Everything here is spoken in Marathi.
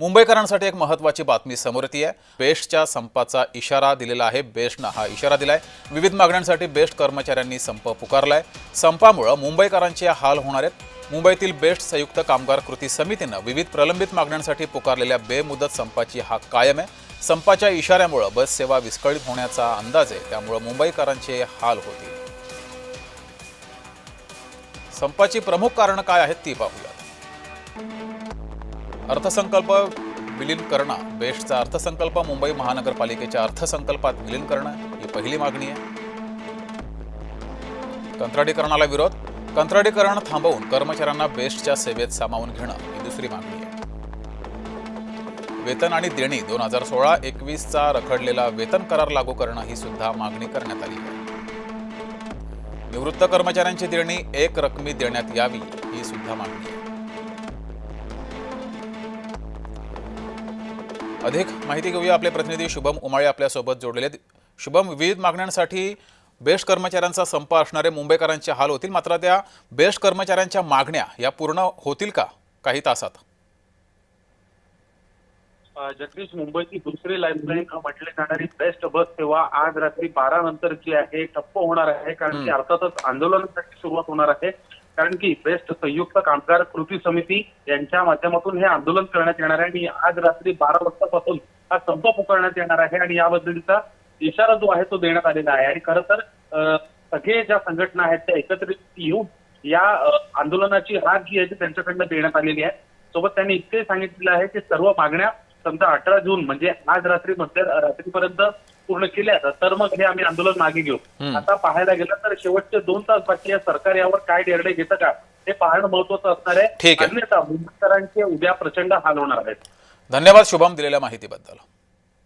मुंबईकरांसाठी एक महत्त्वाची बातमी समोर येते आहे। बेस्टच्या संपाचा इशारा दिलेला आहे। बेस्टने हा इशारा दिलाय। विविध मागण्यांसाठी बेस्ट कर्मचाऱ्यांनी संप पुकारलाय। संपामुळे मुंबईकरांचे हाल होणार आहेत। मुंबईतील बेस्ट संयुक्त कामगार कृती समितीने विविध प्रलंबित मागण्यांसाठी पुकारलेल्या बेमुदत संपाची हाक कायम आहे। संपाच्या इशाऱ्यामुळे बस सेवा विस्कळीत होण्याचा अंदाज आहे, त्यामुळे मुंबईकरांचे हाल होतील। संपाची प्रमुख कारण काय आहेत ती पाहूया। अर्थसंकल्प विलीन करणं। बेस्टचा अर्थसंकल्प मुंबई महानगरपालिकेच्या अर्थसंकल्पात विलीन करणं ही पहिली मागणी आहे। कंत्राटीकरणाला विरोध। कंत्राटीकरण थांबवून कर्मचाऱ्यांना बेस्टच्या सेवेत सामावून घेणं ही दुसरी मागणी आहे। वेतन आणि देणी 2016-21चा रखडलेला वेतन करार लागू करणं ही सुद्धा मागणी करण्यात आली आहे। निवृत्त कर्मचाऱ्यांची देणी एक रकमी देण्यात यावी ही सुद्धा मागणी आहे। अधिक माहिती घेऊया। आपले प्रतिनिधी शुभम उमाळे आपल्या सोबत जोडलेले आहेत। शुभम, विविध मागण्यांसाठी बेस्ट कर्मचाऱ्यांचा संप असणारे मुंबईकरांचे हाल होतील, मात्र त्या बेस्ट कर्मचाऱ्यांच्या मागण्या या पूर्ण होतील का काही तासात? जगदीश, मुंबईची दुसरी लाईफलाईन म्हटली जाणारी बेस्ट बस सेवा आज रात्री 12 नंतर जी आहे ठप्प होणार आहे, कारण की अर्थातच आंदोलनासाठी सुरुवात होणार आहे। कारण की बेस्ट संयुक्त कामगार कृती समिती यांच्या माध्यमातून हे आंदोलन करण्यात येणार आहे आणि आज रात्री 12 वाजतापासून हा संप पुकारण्यात येणार आहे आणि याबद्दलचा इशारा जो आहे तो देण्यात आलेला आहे। आणि खरं तर सगळे ज्या संघटना आहेत त्या एकत्रित येऊन या आंदोलनाची हाक जी आहे ती त्यांच्याकडनं देण्यात आलेली आहे। सोबत त्यांनी इतके सांगितलेलं आहे की सर्व मागण्या समजा 18 जून म्हणजे आज रात्री रात्रीपर्यंत पूर्ण केल्या तर मग हे आम्ही आंदोलन मागे घेऊ। आता पाहायला गेलं तर शेवटचे 2 तास बाकी आहे। सरकार यावर काय निर्णय घेतं का हे पाहणं महत्त्वाचं असणार आहे। अन्यथा मुंबईकरांचे उद्या प्रचंड हाल होणार आहेत। धन्यवाद शुभम दिलेल्या माहितीबद्दल।